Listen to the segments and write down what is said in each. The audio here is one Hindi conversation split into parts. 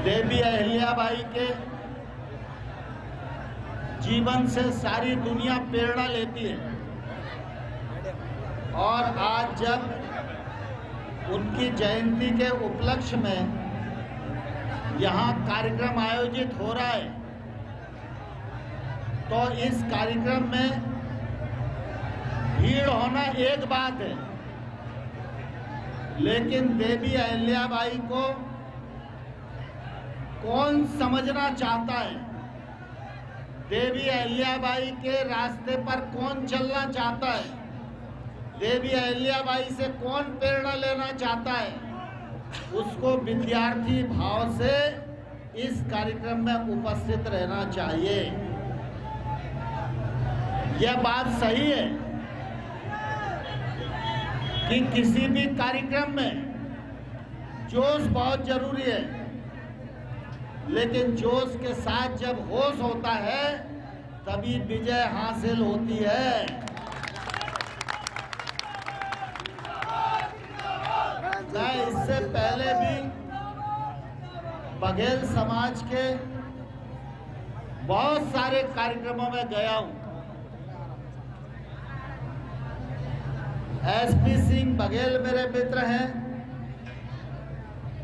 देवी अहिल्याबाई के जीवन से सारी दुनिया प्रेरणा लेती है और आज जब उनकी जयंती के उपलक्ष्य में यहाँ कार्यक्रम आयोजित हो रहा है, तो इस कार्यक्रम में भीड़ होना एक बात है, लेकिन देवी अहिल्याबाई को कौन समझना चाहता है, देवी अहिल्याबाई के रास्ते पर कौन चलना चाहता है, देवी अहिल्याबाई से कौन प्रेरणा लेना चाहता है, उसको विद्यार्थी भाव से इस कार्यक्रम में उपस्थित रहना चाहिए। यह बात सही है कि किसी भी कार्यक्रम में जोश बहुत जरूरी है, लेकिन जोश के साथ जब होश होता है तभी विजय हासिल होती है। मैं इससे पहले भी बघेल समाज के बहुत सारे कार्यक्रमों में गया हूं। एसपी सिंह बघेल मेरे मित्र हैं,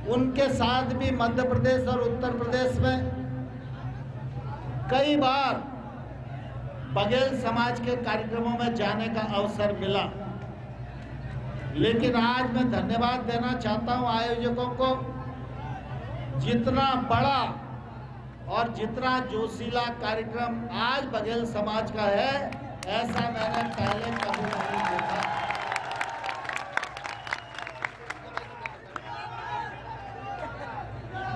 उनके साथ भी मध्य प्रदेश और उत्तर प्रदेश में कई बार बघेल समाज के कार्यक्रमों में जाने का अवसर मिला, लेकिन आज मैं धन्यवाद देना चाहता हूं आयोजकों को। जितना बड़ा और जितना जोशीला कार्यक्रम आज बघेल समाज का है, ऐसा मैंने पहले कभी नहीं देखा।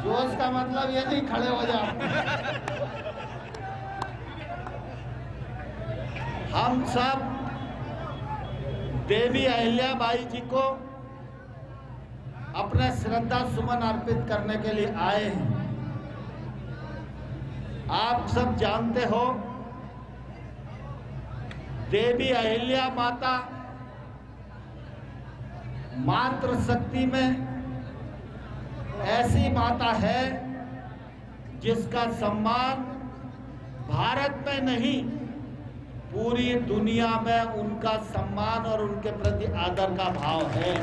जोश का मतलब ये नहीं खड़े हो जाओ। हम सब देवी अहिल्याबाई जी को अपने श्रद्धा सुमन अर्पित करने के लिए आए हैं। आप सब जानते हो, देवी अहिल्या माता मातृ शक्ति में ऐसी माता है जिसका सम्मान भारत में नहीं, पूरी दुनिया में उनका सम्मान और उनके प्रति आदर का भाव है।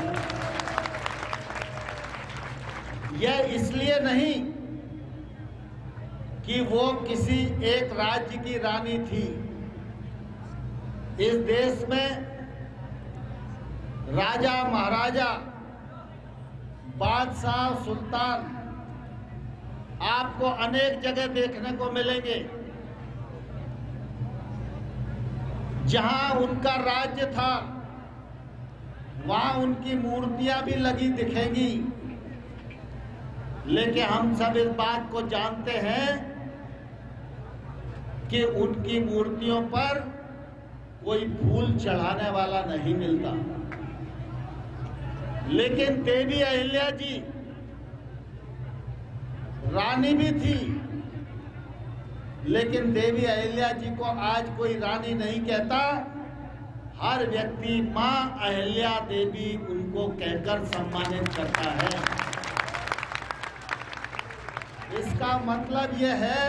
यह इसलिए नहीं कि वो किसी एक राज्य की रानी थी। इस देश में राजा महाराजा, बादशाह, सुल्तान आपको अनेक जगह देखने को मिलेंगे। जहां उनका राज्य था वहां उनकी मूर्तियां भी लगी दिखेंगी, लेकिन हम सब इस बात को जानते हैं कि उनकी मूर्तियों पर कोई फूल चढ़ाने वाला नहीं मिलता। लेकिन देवी अहिल्या जी रानी भी थी, लेकिन देवी अहिल्या जी को आज कोई रानी नहीं कहता, हर व्यक्ति मां अहिल्या देवी उनको कहकर सम्मानित करता है। इसका मतलब यह है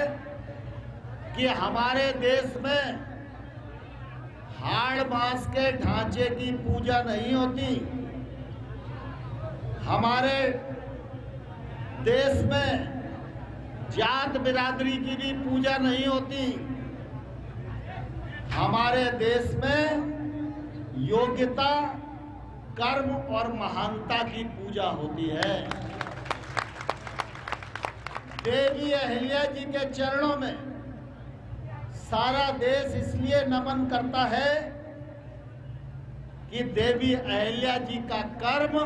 कि हमारे देश में हाड़ मांस के ढांचे की पूजा नहीं होती। हमारे देश में जात बिरादरी की भी पूजा नहीं होती। हमारे देश में योग्यता, कर्म और महानता की पूजा होती है। देवी अहिल्या जी के चरणों में सारा देश इसलिए नमन करता है कि देवी अहिल्या जी का कर्म,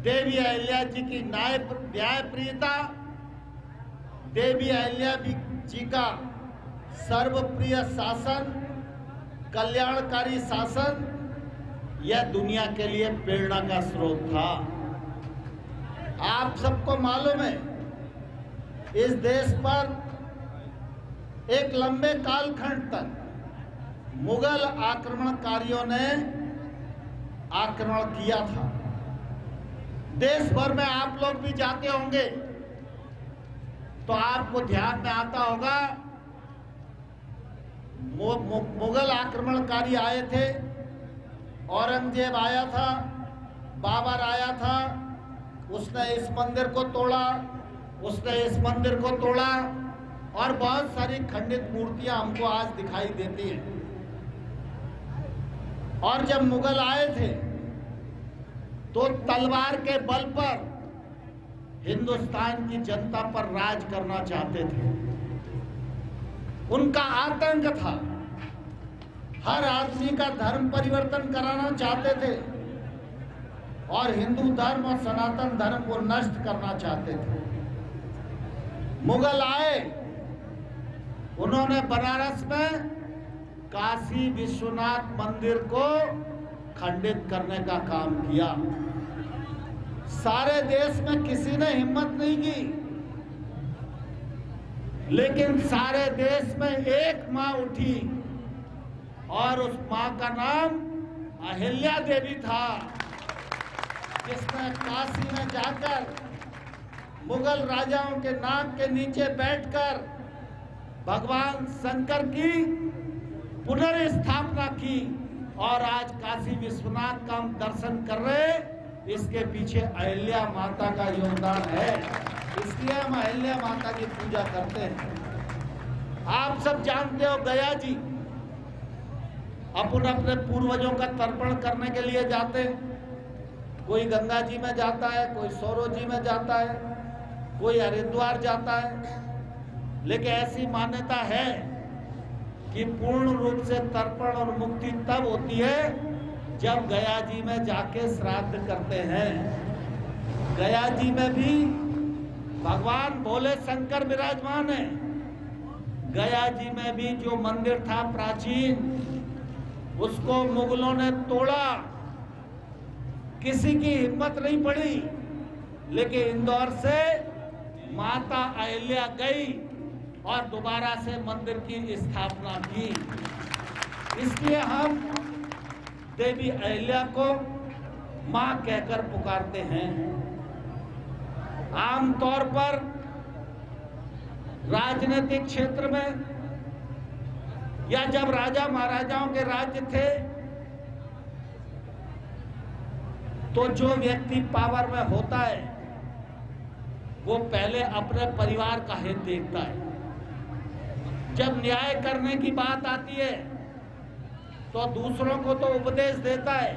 देवी अहिल्या जी की न्यायप्रियता, देवी अहिल्या जी का सर्वप्रिय शासन, कल्याणकारी शासन, यह दुनिया के लिए प्रेरणा का स्रोत था। आप सबको मालूम है, इस देश पर एक लंबे कालखंड तक मुगल आक्रमणकारियों ने आक्रमण किया था। देश भर में आप लोग भी जाते होंगे, तो आपको ध्यान में आता होगा मुगल आक्रमणकारी आए थे, औरंगजेब आया था, बाबर आया था, उसने इस मंदिर को तोड़ा, उसने इस मंदिर को तोड़ा और बहुत सारी खंडित मूर्तियां हमको आज दिखाई देती हैं। और जब मुगल आए थे तो तलवार के बल पर हिंदुस्तान की जनता पर राज करना चाहते थे। उनका आतंक था, हर आदमी का धर्म परिवर्तन कराना चाहते थे और हिंदू धर्म और सनातन धर्म को नष्ट करना चाहते थे। मुगल आए, उन्होंने बनारस में काशी विश्वनाथ मंदिर को खंडित करने का काम किया। सारे देश में किसी ने हिम्मत नहीं की, लेकिन सारे देश में एक मां उठी और उस मां का नाम अहिल्या देवी था, जिसने काशी में जाकर मुगल राजाओं के नाक के नीचे बैठकर भगवान शंकर की पुनर्स्थापना की। और आज काशी विश्वनाथ का हम दर्शन कर रहे हैं, इसके पीछे अहिल्या माता का योगदान है, इसलिए हम अहिल्या माता की पूजा करते हैं। आप सब जानते हो गया जी, अपन अपने पूर्वजों का तर्पण करने के लिए जाते हैं। कोई गंगा जी में जाता है, कोई सौरो जी में जाता है, कोई हरिद्वार जाता है। लेकिन ऐसी मान्यता है कि पूर्ण रूप से तर्पण और मुक्ति तब होती है जब गया जी में जाके श्राद्ध करते हैं। गया जी में भी भगवान भोले शंकर विराजमान है। गया जी में भी जो मंदिर था प्राचीन, उसको मुगलों ने तोड़ा, किसी की हिम्मत नहीं पड़ी। लेकिन इंदौर से माता अहिल्या गई और दोबारा से मंदिर की स्थापना की। इसलिए हम देवी अहिल्या को मां कहकर पुकारते हैं। आमतौर पर राजनीतिक क्षेत्र में या जब राजा महाराजाओं के राज्य थे तो जो व्यक्ति पावर में होता है वो पहले अपने परिवार का हित देखता है। जब न्याय करने की बात आती है तो दूसरों को तो उपदेश देता है,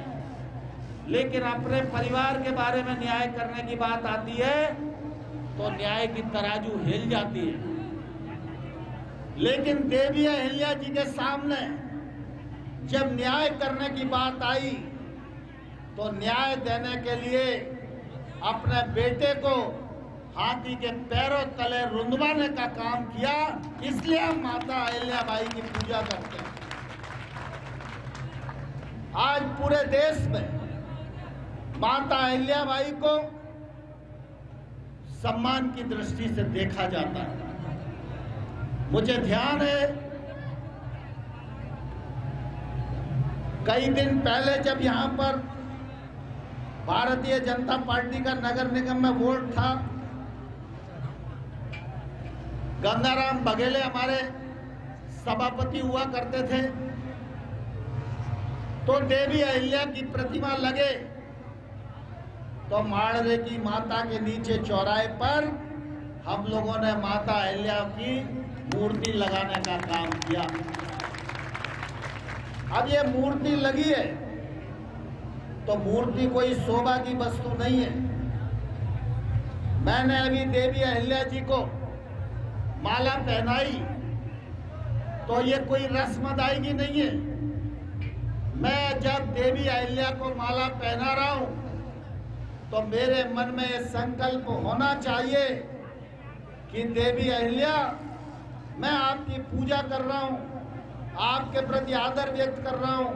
लेकिन अपने परिवार के बारे में न्याय करने की बात आती है तो न्याय की तराजू हिल जाती है। लेकिन देवी अहिल्या जी के सामने जब न्याय करने की बात आई तो न्याय देने के लिए अपने बेटे को हाथी के पैरों तले रुंधवाने का काम किया। इसलिए हम माता अहिल्या बाई की पूजा करते हैं। आज पूरे देश में माता अहिल्या बाई को सम्मान की दृष्टि से देखा जाता है। मुझे ध्यान है कई दिन पहले जब यहाँ पर भारतीय जनता पार्टी का नगर निगम में वोट था, गंगाराम बघेले हमारे सभापति हुआ करते थे, तो देवी अहिल्या की प्रतिमा लगे तो माड़रे की माता के नीचे चौराहे पर हम लोगों ने माता अहिल्या की मूर्ति लगाने का काम किया। अब ये मूर्ति लगी है तो मूर्ति कोई शोभा की वस्तु नहीं है। मैंने अभी देवी अहिल्या जी को माला पहनाई तो ये कोई रस्म अदायगी नहीं है। मैं जब देवी अहिल्या को माला पहना रहा हूं तो मेरे मन में ये संकल्प होना चाहिए कि देवी अहिल्या, मैं आपकी पूजा कर रहा हूं, आपके प्रति आदर व्यक्त कर रहा हूं,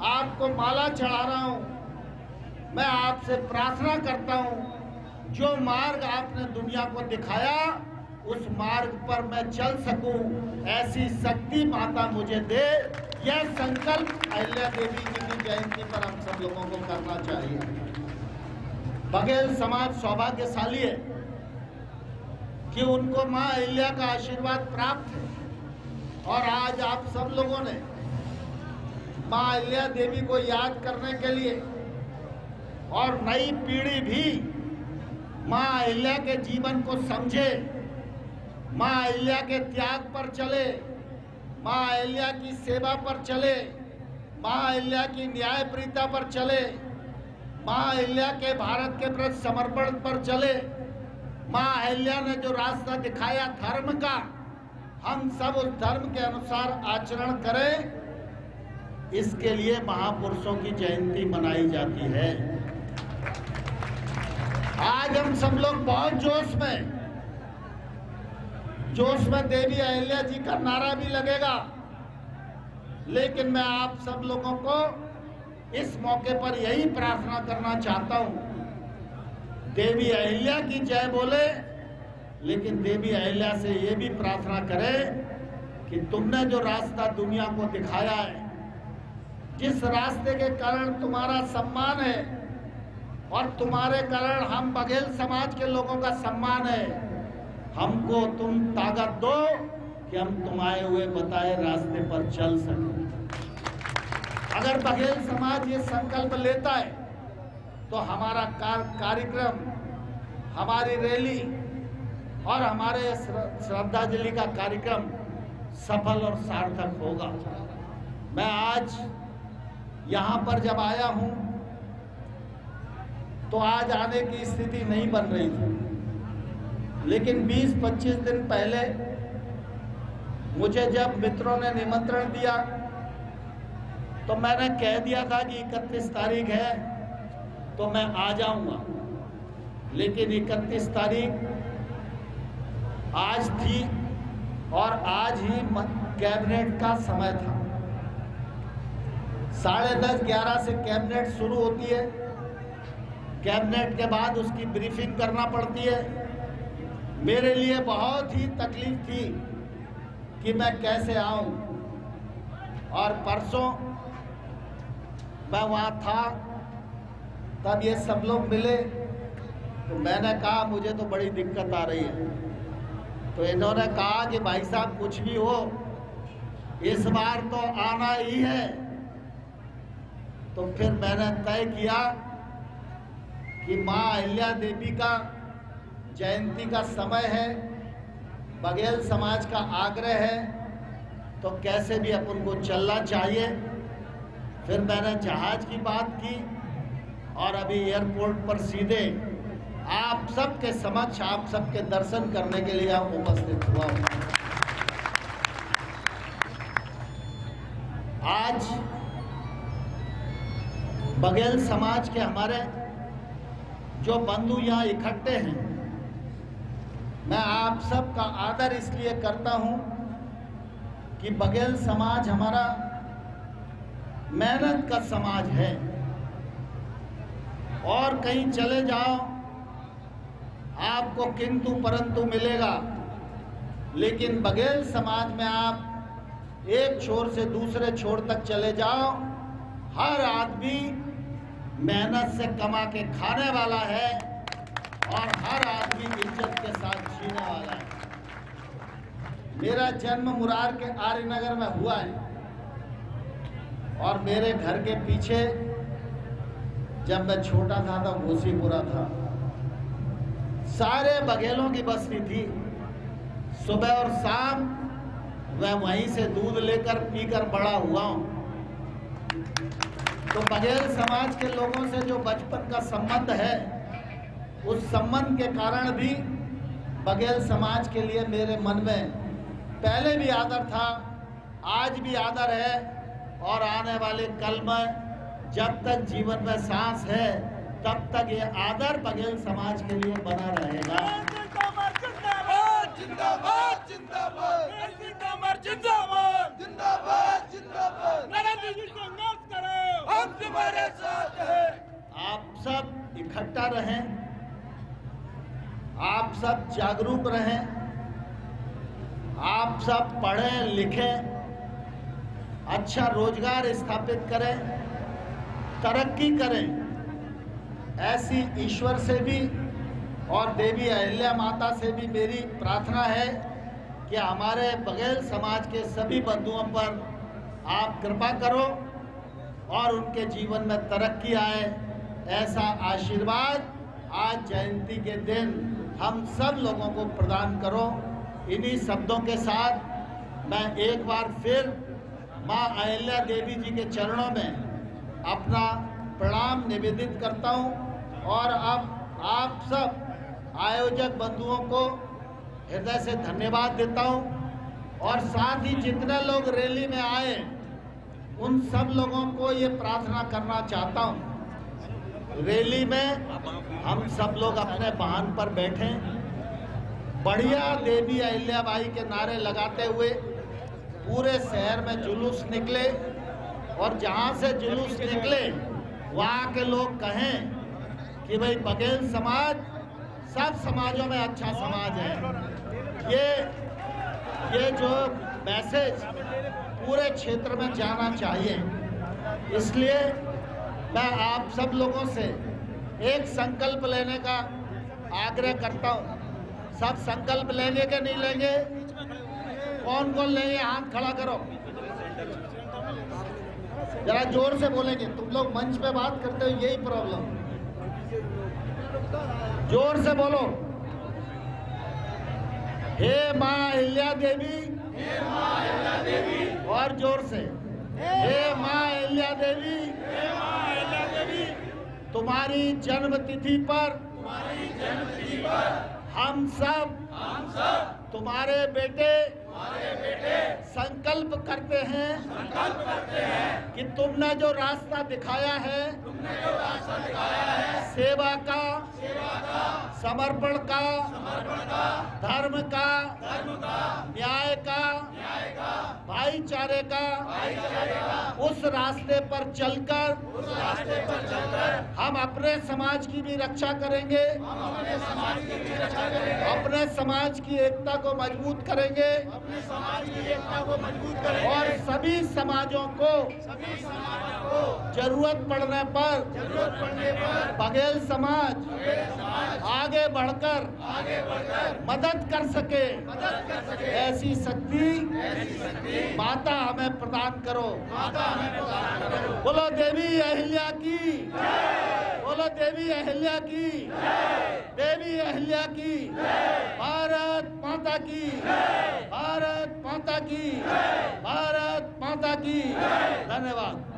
आपको माला चढ़ा रहा हूं। मैं आपसे प्रार्थना करता हूं जो मार्ग आपने दुनिया को दिखाया उस मार्ग पर मैं चल सकूं, ऐसी शक्ति माता मुझे दे। यह संकल्प अहिल्या देवी जी की जयंती पर हम सब लोगों को करना चाहिए। बघेल समाज सौभाग्यशाली है कि उनको मां अहिल्या का आशीर्वाद प्राप्त है। और आज आप सब लोगों ने मां अहिल्या देवी को याद करने के लिए और नई पीढ़ी भी मां अहिल्या के जीवन को समझे, मां अहिल्या के त्याग पर चले, मां अहिल्या की सेवा पर चले, मां अहिल्या की न्यायप्रियता पर चले, मां अहिल्या के भारत के प्रति समर्पण पर चले। मां अहिल्या ने जो रास्ता दिखाया धर्म का, हम सब उस धर्म के अनुसार आचरण करें। इसके लिए महापुरुषों की जयंती मनाई जाती है। आज हम सब लोग बहुत जोश में देवी अहिल्या जी का नारा भी लगेगा, लेकिन मैं आप सब लोगों को इस मौके पर यही प्रार्थना करना चाहता हूं, देवी अहिल्या की जय बोले, लेकिन देवी अहिल्या से ये भी प्रार्थना करें कि तुमने जो रास्ता दुनिया को दिखाया है, जिस रास्ते के कारण तुम्हारा सम्मान है और तुम्हारे कारण हम बघेल समाज के लोगों का सम्मान है, हमको तुम ताकत दो कि हम तुम्हारे हुए बताए रास्ते पर चल सकें। अगर बघेल समाज ये संकल्प लेता है तो हमारा कार्यक्रम, हमारी रैली और हमारे श्रद्धांजलि का कार्यक्रम सफल और सार्थक होगा। मैं आज यहाँ पर जब आया हूँ तो आज आने की स्थिति नहीं बन रही थी, लेकिन 20-25 दिन पहले मुझे जब मित्रों ने निमंत्रण दिया तो मैंने कह दिया था कि 31 तारीख है तो मैं आ जाऊंगा, लेकिन 31 तारीख आज थी और आज ही कैबिनेट का समय था। 10:30-11 से कैबिनेट शुरू होती है। कैबिनेट के बाद उसकी ब्रीफिंग करना पड़ती है। मेरे लिए बहुत ही तकलीफ थी कि मैं कैसे आऊं, और परसों मैं वहाँ था, तब ये सब लोग मिले तो मैंने कहा मुझे तो बड़ी दिक्कत आ रही है। तो इन्होंने कहा कि भाई साहब कुछ भी हो, इस बार तो आना ही है। तो फिर मैंने तय किया कि मां अहिल्या देवी का जयंती का समय है, बघेल समाज का आग्रह है, तो कैसे भी अपन को चलना चाहिए। फिर मैंने जहाज की बात की और अभी एयरपोर्ट पर सीधे आप सबके समक्ष, आप सबके दर्शन करने के लिए आप उपस्थित हुआ हूं। आज बघेल समाज के हमारे जो बंधु यहाँ इकट्ठे हैं, मैं आप सबका आदर इसलिए करता हूं कि बघेल समाज हमारा मेहनत का समाज है। और कहीं चले जाओ आपको किंतु परंतु मिलेगा, लेकिन बघेल समाज में आप एक छोर से दूसरे छोर तक चले जाओ, हर आदमी मेहनत से कमा के खाने वाला है और हर आदमी इज्जत के साथ जीने वाला है। मेरा जन्म मुरार के आर्यनगर में हुआ है और मेरे घर के पीछे जब मैं छोटा था तो घोसीपुरा था। सारे बघेलों की बस्ती थी। सुबह और शाम मैं वहीं से दूध लेकर पीकर बड़ा हुआ हूँ। तो बघेल समाज के लोगों से जो बचपन का संबंध है, उस संबंध के कारण भी बघेल समाज के लिए मेरे मन में पहले भी आदर था, आज भी आदर है और आने वाले कल में जब तक जीवन में सांस है तब तक ये आदर बघेल समाज के लिए बना रहेगा। जिंदाबाद जिंदाबाद जिंदाबाद जिंदाबाद जिंदाबाद जिंदाबाद जिंदाबाद जिंदाबाद नरेंद्र जी को नाम करो, हम तुम्हारे साथ हैं। आप सब इकट्ठा रहें, आप सब जागरूक रहें, आप सब पढ़ें लिखें, अच्छा रोजगार स्थापित करें, तरक्की करें। ऐसी ईश्वर से भी और देवी अहिल्या माता से भी मेरी प्रार्थना है कि हमारे बघेल समाज के सभी बंधुओं पर आप कृपा करो और उनके जीवन में तरक्की आए, ऐसा आशीर्वाद आज जयंती के दिन हम सब लोगों को प्रदान करो। इन्हीं शब्दों के साथ मैं एक बार फिर माँ अहिल्या देवी जी के चरणों में अपना प्रणाम निवेदित करता हूँ और अब आप सब आयोजक बंधुओं को हृदय से धन्यवाद देता हूँ और साथ ही जितने लोग रैली में आए उन सब लोगों को ये प्रार्थना करना चाहता हूँ, रैली में हम सब लोग अपने वाहन पर बैठें, बढ़िया देवी अहिल्याबाई के नारे लगाते हुए पूरे शहर में जुलूस निकले और जहाँ से जुलूस निकले वहाँ के लोग कहें कि भाई बघेल समाज सब समाजों में अच्छा समाज है। ये जो मैसेज पूरे क्षेत्र में जाना चाहिए, इसलिए मैं आप सब लोगों से एक संकल्प लेने का आग्रह करता हूँ। सब संकल्प लेंगे कि नहीं लेंगे? कौन कौन लेंगे? हाथ खड़ा करो, जरा जोर से बोलेंगे। तुम लोग मंच पे बात करते हो, यही प्रॉब्लम। जोर से बोलो। हे माँ अहिल्या देवी, हे माँ अहिल्या देवी, और जोर से हे माँ अहिल्या देवी, हे माँ अहिल्या देवी, तुम्हारी जन्म तिथि पर हम सब तुम्हारे बेटे संकल्प करते हैं कि तुमने जो रास्ता दिखाया है, सेवा का, समर्पण का, धर्म का, न्याय का, भाईचारे का, उस रास्ते पर चलकर हम अपने समाज की भी रक्षा करेंगे, अपने समाज की एकता को मजबूत करेंगे और सभी समाजों को जरूरत पड़ने पर बघेल समाज आगे बढ़कर मदद कर सके, ऐसी शक्ति माता हमें प्रदान करो। बोलो देवी अहिल्या की, बोलो देवी अहिल्या की, देवी अहिल्या की, भारत माता की, भारत माता की, भारत माता की। धन्यवाद।